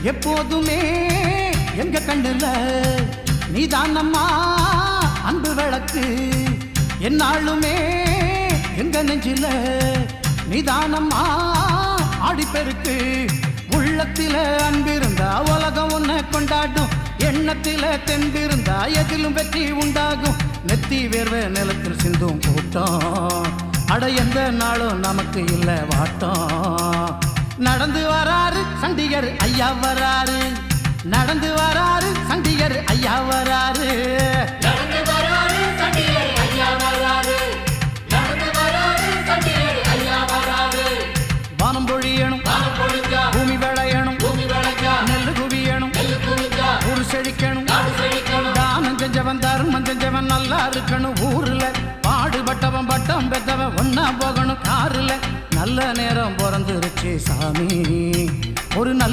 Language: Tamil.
எப்போதுமே எங்க கண்ணுல நீதானம்மா அன்பு விளக்கு என்னாலுமே எங்க நெஞ்சில நீதானம்மா ஆடிப்பெருக்கு உள்ளத்தில அன்பிருந்தா உலகம் உன்னை கொண்டாடும் எண்ணத்தில தென்பிருந்தா எதிலும் வெற்றி உண்டாகும் நெத்தி வேர்வை நிலத்தில் சிந்தும் கூட்டம் அட எந்த நாளும் நமக்கு இல்ல வாட்டம் நடந்து வராரு சண்டிகர் ஐயா வராரு நடந்து வராரு சண்டிகர் ஐயா வராரு நடந்து வராரு சண்டிகர் ஐயா வராரு நடந்து வராரு சண்டிகர் ஐயா வராரு வானம் பொழியணும் வானம் பொழிஞ்சா பூமி விளையணும் பூமி விளைஞ்சா நெல்லு குவியணும் நெல்லு குவிஞ்சா ஊர் செழிக்கணும் நாடு செழிக்கணும் தானம் செஞ்சவன் தர்மம் செஞ்சவன் நல்லா இருக்கணும் ஊர்ல பாடுபட்டவன் பட்டம் பெற்றவன் ஒன்னா போகணும் காருல நல்ல நேரம் பிறந்துருச்சு சாமி ஒரு நல்ல